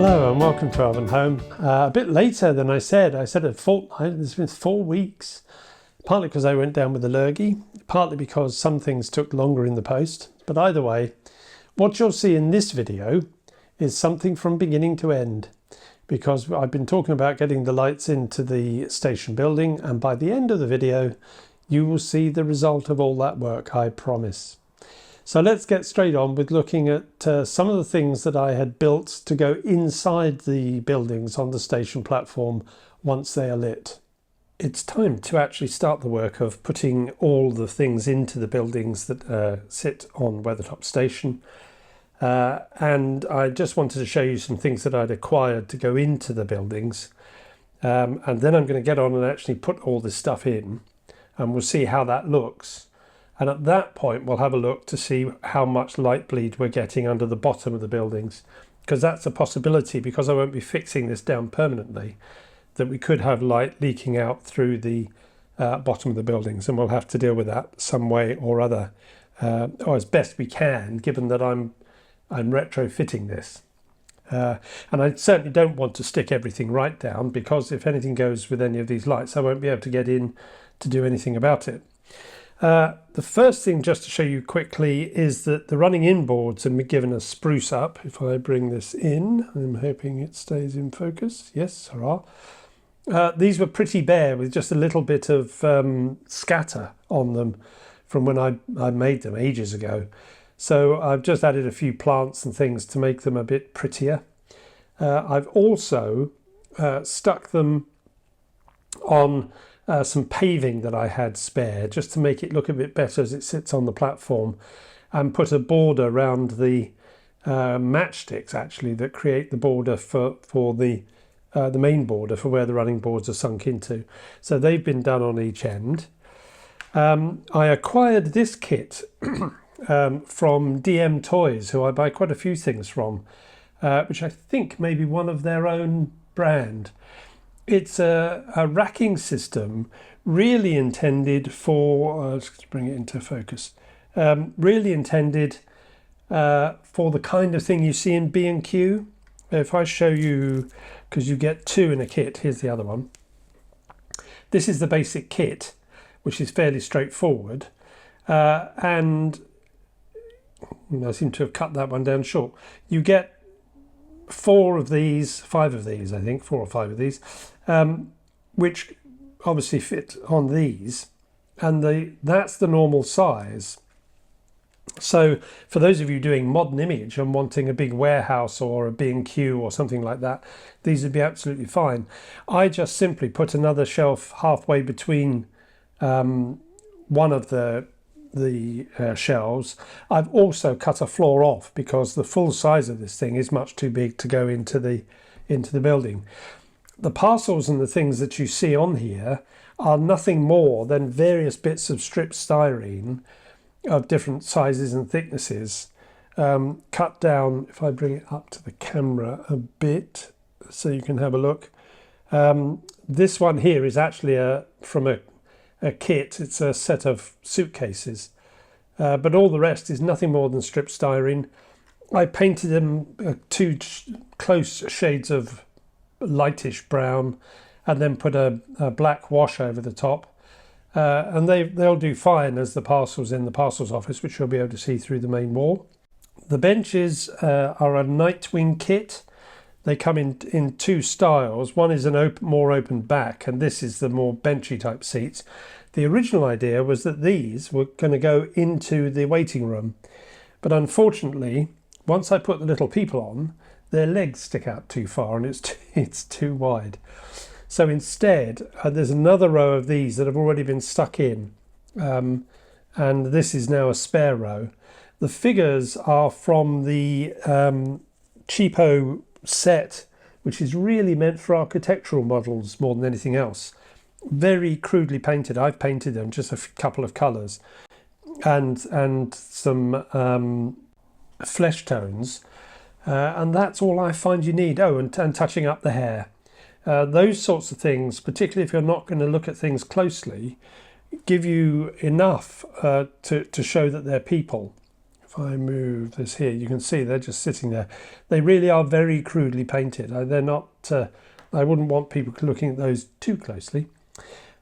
Hello and welcome to Elvenhome. A bit later than I said a fortnight. It's been 4 weeks, partly because I went down with the lurgy, partly because some things took longer in the post. But either way, what you'll see in this video is something from beginning to end, because I've been talking about getting the lights into the station building, and by the end of the video you will see the result of all that work, I promise. So let's get straight on with looking at some of the things that I had built to go inside the buildings on the station platform once they are lit. It's time to actually start the work of putting all the things into the buildings that sit on Weathertop Station. And I just wanted to show you some things that I'd acquired to go into the buildings. And then I'm going to get on and actually put all this stuff in, and we'll see how that looks. And at that point, we'll have a look to see how much light bleed we're getting under the bottom of the buildings, because that's a possibility, because I won't be fixing this down permanently, that we could have light leaking out through the bottom of the buildings, and we'll have to deal with that some way or other, or as best we can, given that I'm retrofitting this. And I certainly don't want to stick everything right down, because if anything goes with any of these lights, I won't be able to get in to do anything about it. The first thing, just to show you quickly, is that the running in boards have been given a spruce up. If I bring this in, I'm hoping it stays in focus. Yes, hurrah. These were pretty bare with just a little bit of scatter on them from when I made them ages ago. So I've just added a few plants and things to make them a bit prettier. I've also stuck them on some paving that I had spare, just to make it look a bit better as it sits on the platform, and put a border around the matchsticks actually that create the border for the main border for where the running boards are sunk into. So they've been done on each end. I acquired this kit from DM Toys, who I buy quite a few things from, which I think may be one of their own brand. It's a racking system really intended for, let's bring it into focus, really intended for the kind of thing you see in B&Q. If I show you, because you get two in a kit, here's the other one. This is the basic kit, which is fairly straightforward. And I seem to have cut that one down short. You get five of these, I think, 4 or 5 of these, which obviously fit on these, and that's the normal size. So for those of you doing modern image and wanting a big warehouse or a B&Q or something like that, these would be absolutely fine. I just simply put another shelf halfway between one of the shelves. I've also cut a floor off because the full size of this thing is much too big to go into the building. The parcels and the things that you see on here are nothing more than various bits of stripped styrene of different sizes and thicknesses, cut down. If I bring it up to the camera a bit so you can have a look, this one here is actually from a kit. It's a set of suitcases, but all the rest is nothing more than stripped styrene. I painted them 2 close shades of lightish brown, and then put a black wash over the top, and they'll do fine as the parcels in the parcels office, which you'll be able to see through the main wall. The benches are a Knightwing kit. They come in 2 styles. One is an more open back, and this is the more benchy type seats. The original idea was that these were going to go into the waiting room, but unfortunately, once I put the little people on, their legs stick out too far and it's too wide. So instead, there's another row of these that have already been stuck in, and this is now a spare row. The figures are from the cheapo set, which is really meant for architectural models more than anything else. Very crudely painted. I've painted them just a couple of colours and some flesh tones, and that's all I find you need. Oh, and touching up the hair. Those sorts of things, particularly if you're not going to look at things closely, give you enough to show that they're people. if I move this here, you can see they're just sitting there. They really are very crudely painted. They're not, I wouldn't want people looking at those too closely.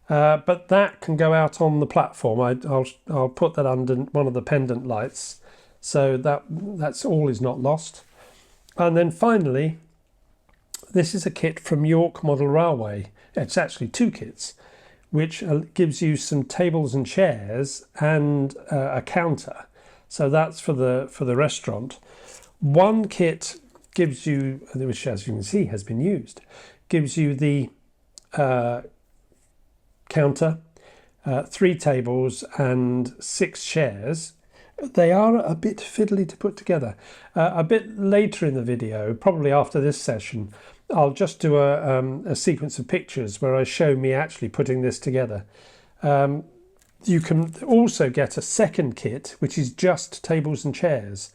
But that can go out on the platform. I'll put that under one of the pendant lights, so that's all is not lost. And then finally, this is a kit from York Model Railway. It's actually two kits, which gives you some tables and chairs and a counter. So that's for the restaurant. One kit gives you, which as you can see has been used, gives you the counter, 3 tables and 6 chairs. They are a bit fiddly to put together. A bit later in the video, probably after this session, I'll just do a sequence of pictures where I show me actually putting this together. You can also get a second kit, which is just tables and chairs,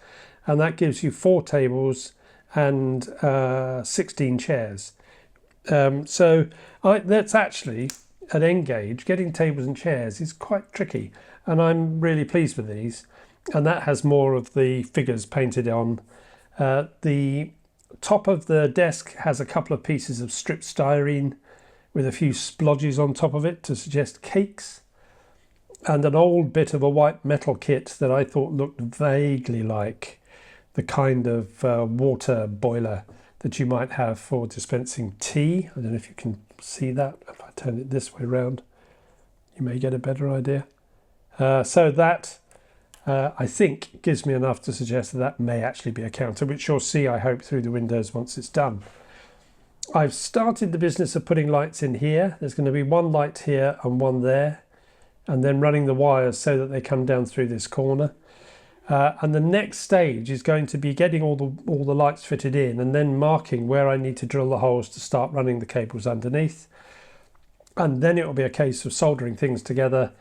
and that gives you 4 tables and 16 chairs. So that's actually, at Engage, getting tables and chairs is quite tricky, and I'm really pleased with these. And that has more of the figures painted on. The top of the desk has a couple of pieces of stripped styrene with a few splodges on top of it to suggest cakes, and an old bit of a white metal kit that I thought looked vaguely like the kind of water boiler that you might have for dispensing tea. I don't know if you can see that. If I turn it this way around, you may get a better idea. So that I think gives me enough to suggest that may actually be a counter, which you'll see, I hope, through the windows once it's done. I've started the business of putting lights in here. There's going to be one light here and one there, and then running the wires so that they come down through this corner. And the next stage is going to be getting all the lights fitted in and then marking where I need to drill the holes to start running the cables underneath. And then it will be a case of soldering things together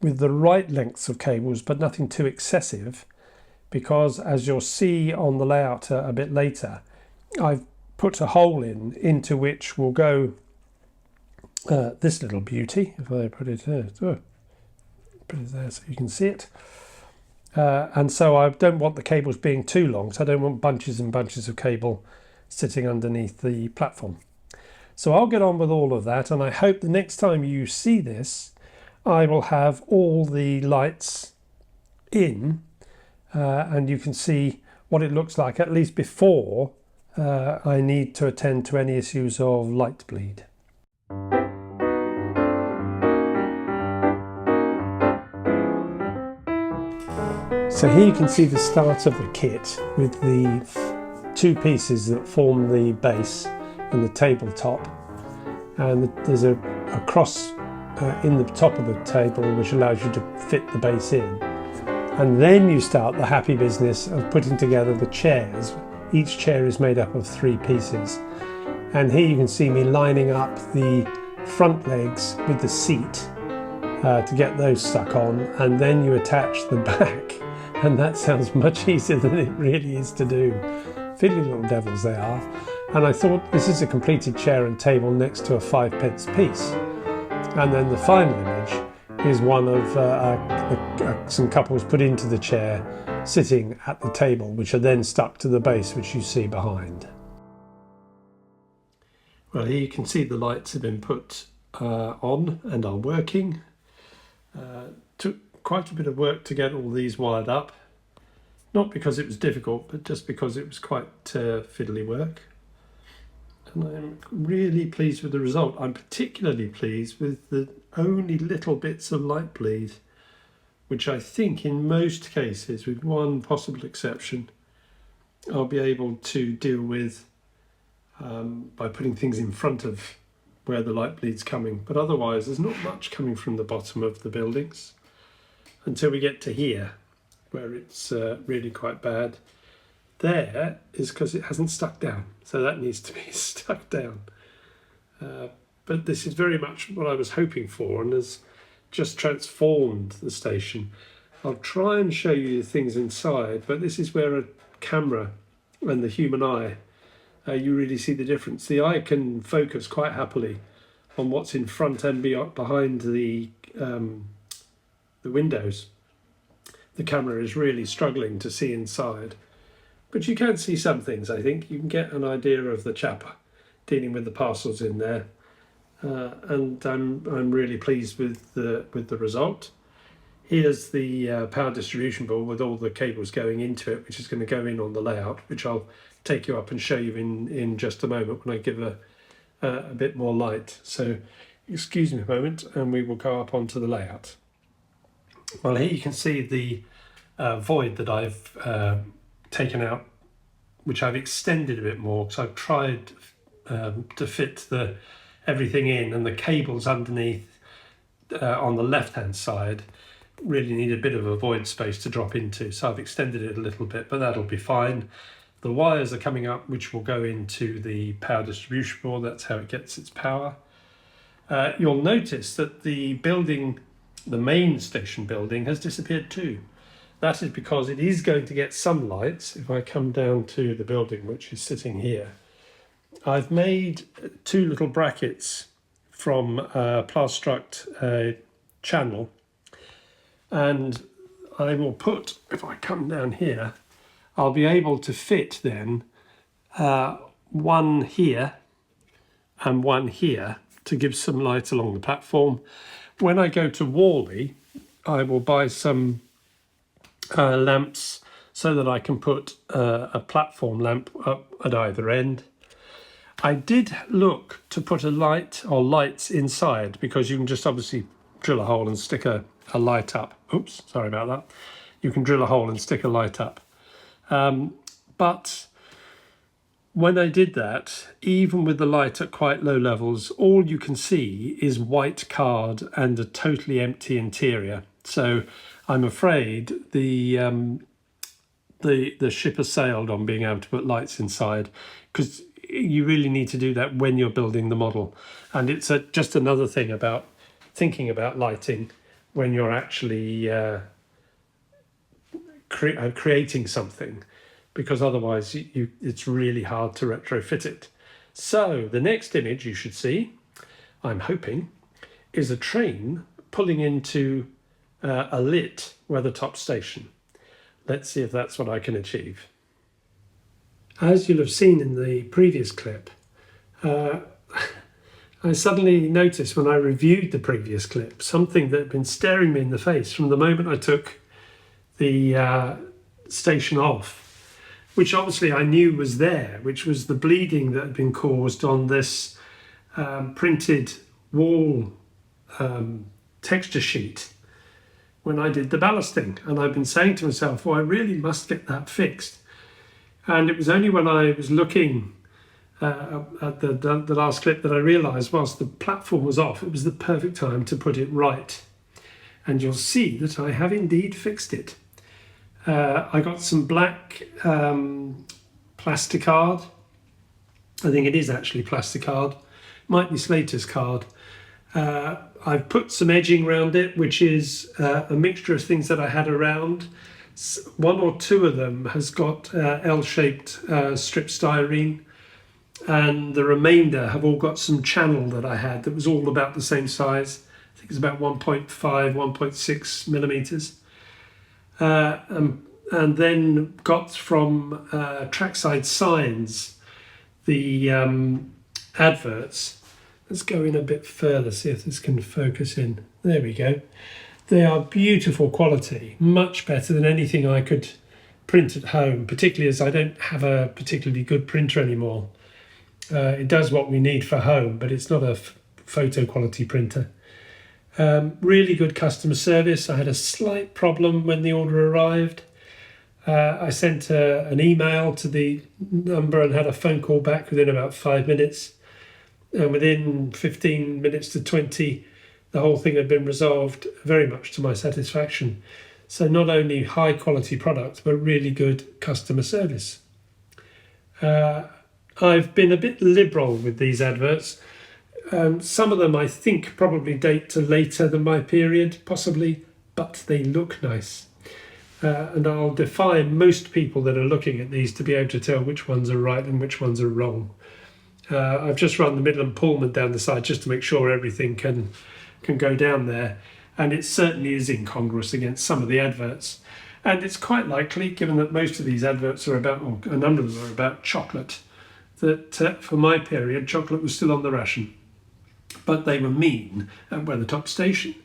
with the right lengths of cables, but nothing too excessive, because as you'll see on the layout a bit later, I've put a hole into which will go this little beauty. If I put it there so you can see it. And so I don't want the cables being too long, so I don't want bunches and bunches of cable sitting underneath the platform. So I'll get on with all of that, and I hope the next time you see this, I will have all the lights in, and you can see what it looks like, at least before I need to attend to any issues of light bleed. So here you can see the start of the kit with the 2 pieces that form the base and the tabletop, and there's a cross in the top of the table which allows you to fit the base in, and then you start the happy business of putting together the chairs. Each chair is made up of 3 pieces, and here you can see me lining up the front legs with the seat to get those stuck on, and then you attach the back, and that sounds much easier than it really is to do. Fiddly little devils they are. And I thought, this is a completed chair and table next to a 5p piece. And then the final image is one of some couples put into the chair sitting at the table, which are then stuck to the base, which you see behind. Well, here you can see the lights have been put on and are working. Took quite a bit of work to get all these wired up. Not because it was difficult, but just because it was quite fiddly work. And I'm really pleased with the result. I'm particularly pleased with the only little bits of light bleed, which I think in most cases, with one possible exception, I'll be able to deal with by putting things in front of where the light bleed's coming. But otherwise, there's not much coming from the bottom of the buildings until we get to here, where it's really quite bad. There is because it hasn't stuck down, so that needs to be stuck down. But this is very much what I was hoping for, and has just transformed the station. I'll try and show you the things inside, but this is where a camera and the human eye, you really see the difference. The eye can focus quite happily on what's in front and behind the windows, the camera is really struggling to see inside. But you can see some things, I think. You can get an idea of the chap dealing with the parcels in there. And I'm really pleased with the result. Here's the power distribution board with all the cables going into it, which is going to go in on the layout, which I'll take you up and show you in just a moment when I give a bit more light. So excuse me a moment and we will go up onto the layout. Well, here you can see the void that I've taken out, which I've extended a bit more because I've tried to fit everything in, and the cables underneath on the left hand side really need a bit of a void space to drop into, so I've extended it a little bit, but that'll be fine. The wires are coming up which will go into the power distribution board. That's how it gets its power. You'll notice that the building, the main station building, has disappeared too. That is because it is going to get some lights. If I come down to the building, which is sitting here, I've made two little brackets from Plastruct channel, and I will put, if I come down here, I'll be able to fit then one here and one here to give some light along the platform. When I go to Wally, I will buy some lamps so that I can put a platform lamp up at either end. I did look to put a light or lights inside, because you can just obviously drill a hole and stick a light up. Oops, sorry about that. You can drill a hole and stick a light up. But when I did that, even with the light at quite low levels, all you can see is white card and a totally empty interior. So I'm afraid the ship has sailed on being able to put lights inside, because you really need to do that when you're building the model. And it's just another thing about thinking about lighting when you're actually creating something, because otherwise it's really hard to retrofit it. So the next image you should see, I'm hoping, is a train pulling into a lit Weathertop station. Let's see if that's what I can achieve. As you'll have seen in the previous clip, I suddenly noticed when I reviewed the previous clip something that had been staring me in the face from the moment I took the station off, which obviously I knew was there, which was the bleeding that had been caused on this printed wall texture sheet when I did the ballasting. And I've been saying to myself, well, I really must get that fixed. And it was only when I was looking at the last clip that I realised, whilst the platform was off, it was the perfect time to put it right. And you'll see that I have indeed fixed it. I got some black plasticard. I think it is actually plasticard. Might be Slater's card. I've put some edging around it, which is a mixture of things that I had around. One or two of them has got L-shaped strip styrene, and the remainder have all got some channel that I had that was all about the same size. I think it's about 1.5, 1.6 millimeters. And then got from Trackside Signs the adverts. Let's go in a bit further, see if this can focus in. There we go. They are beautiful quality, much better than anything I could print at home, particularly as I don't have a particularly good printer anymore. It does what we need for home, but it's not a photo quality printer. Really good customer service. I had a slight problem when the order arrived. I sent an email to the number and had a phone call back within about 5 minutes. And within 15 minutes to 20, the whole thing had been resolved, very much to my satisfaction. So not only high quality product, but really good customer service. I've been a bit liberal with these adverts. Some of them I think probably date to later than my period, possibly, but they look nice. And I'll defy most people that are looking at these to be able to tell which ones are right and which ones are wrong. I've just run the Midland Pullman down the side just to make sure everything can go down there. and it certainly is incongruous against some of the adverts. And it's quite likely, given that most of these adverts are about, or a number of them are about chocolate, that for my period, chocolate was still on the ration. But they were mean at Weathertop Station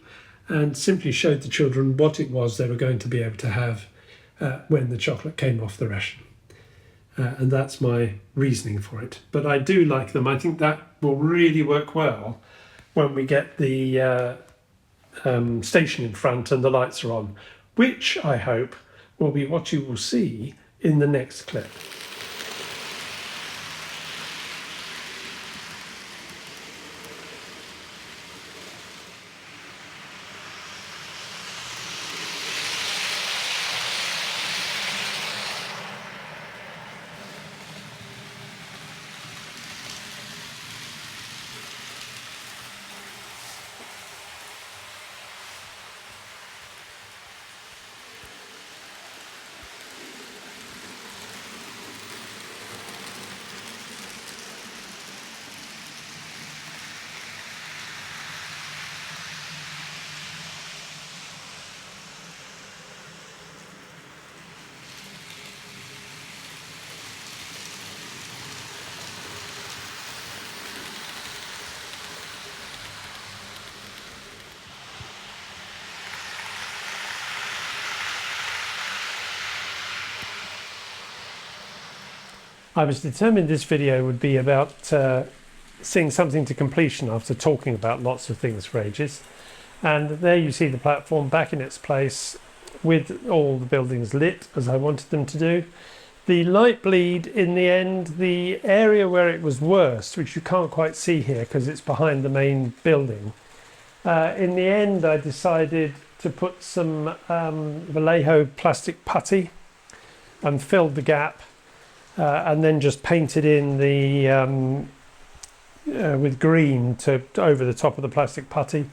and simply showed the children what it was they were going to be able to have when the chocolate came off the ration. And that's my reasoning for it. But I do like them. I think that will really work well when we get the station in front and the lights are on, which I hope will be what you will see in the next clip. I was determined this video would be about seeing something to completion after talking about lots of things for ages. And there you see the platform back in its place with all the buildings lit as I wanted them to do. The light bleed in the end, the area where it was worst, which you can't quite see here because it's behind the main building. In the end I decided to put some Vallejo plastic putty and filled the gap. And then just painted in the with green to over the top of the plastic putty,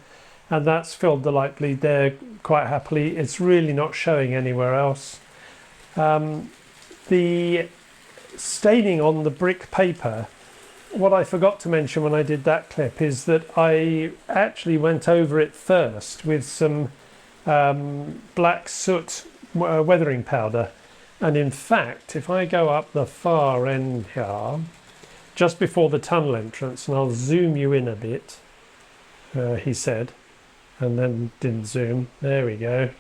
and that's filled the light bleed there quite happily. It's really not showing anywhere else. The staining on the brick paper, what I forgot to mention when I did that clip is that I actually went over it first with some black soot weathering powder. And in fact, if I go up the far end here, just before the tunnel entrance, and I'll zoom you in a bit, he said, and then didn't zoom. There we go.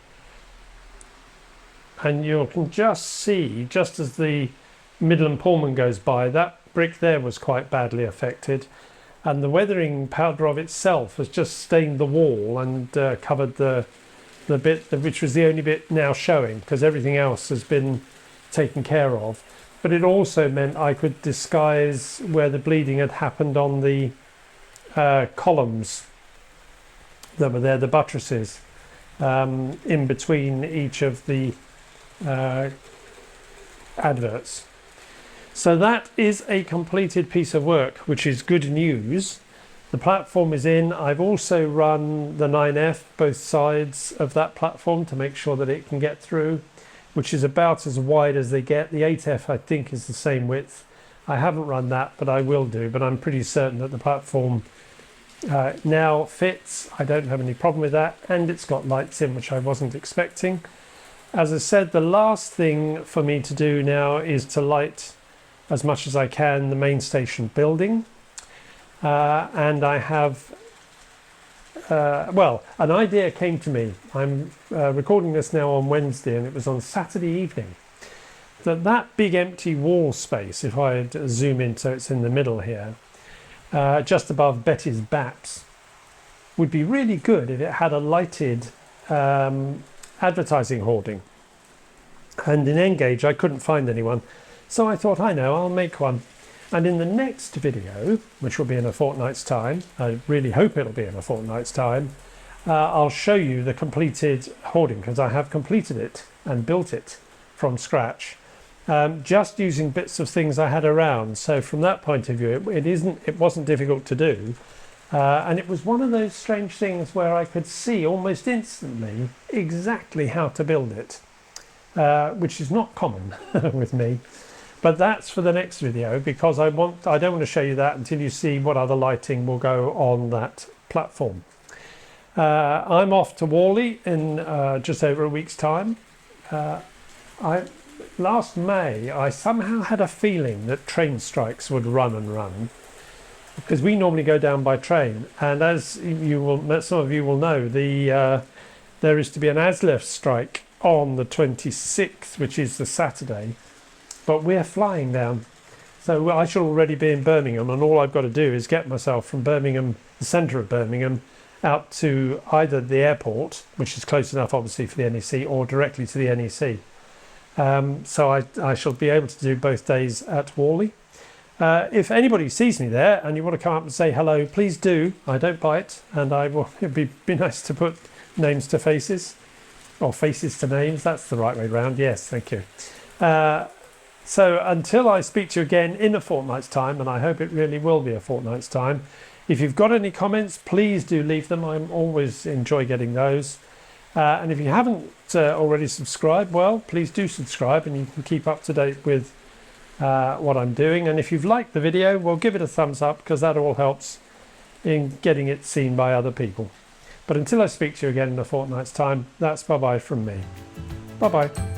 And you can just see, just as the Midland Pullman goes by, that brick there was quite badly affected. And the weathering powder of itself has just stained the wall and covered the bit which was the only bit now showing, because everything else has been taken care of. But it also meant I could disguise where the bleeding had happened on the columns that were there, the buttresses, in between each of the adverts. So that is a completed piece of work, which is good news. The platform is in. I've also run the 9F, both sides of that platform, to make sure that it can get through, which is about as wide as they get. The 8F, I think, is the same width. I haven't run that, but I will do. But I'm pretty certain that the platform now fits. I don't have any problem with that. And it's got lights in, which I wasn't expecting. As I said, the last thing for me to do now is to light as much as I can the main station building. And I have, well, an idea came to me. I'm recording this now on Wednesday, and it was on Saturday evening. That big empty wall space, if I zoom in so it's in the middle here, just above Betty's Baps, would be really good if it had a lighted advertising hoarding. And in Engage I couldn't find anyone, so I thought, I know, I'll make one. And in the next video, which will be in a fortnight's time, I really hope it'll be in a fortnight's time, I'll show you the completed hoarding, because I have completed it and built it from scratch, just using bits of things I had around. So from that point of view, it wasn't difficult to do. And it was one of those strange things where I could see almost instantly exactly how to build it, which is not common with me. But that's for the next video, because I don't want to show you that until you see what other lighting will go on that platform. I'm off to Whalley in just over a week's time. Last May, I somehow had a feeling that train strikes would run and run, because we normally go down by train. And as some of you will know, there is to be an ASLEF strike on the 26th, which is the Saturday, but we're flying down. So I shall already be in Birmingham, and all I've got to do is get myself from Birmingham, the centre of Birmingham, out to either the airport, which is close enough obviously for the NEC, or directly to the NEC. So I shall be able to do both days at Whalley. If anybody sees me there and you want to come up and say hello, please do. I don't bite, and it'd be nice to put names to faces, or faces to names. That's the right way round. Yes, thank you. So until I speak to you again in a fortnight's time, and I hope it really will be a fortnight's time, if you've got any comments, please do leave them. I always enjoy getting those. And if you haven't already subscribed, well, please do subscribe, and you can keep up to date with what I'm doing. And if you've liked the video, well, give it a thumbs up, because that all helps in getting it seen by other people. But until I speak to you again in a fortnight's time, that's bye-bye from me. Bye-bye.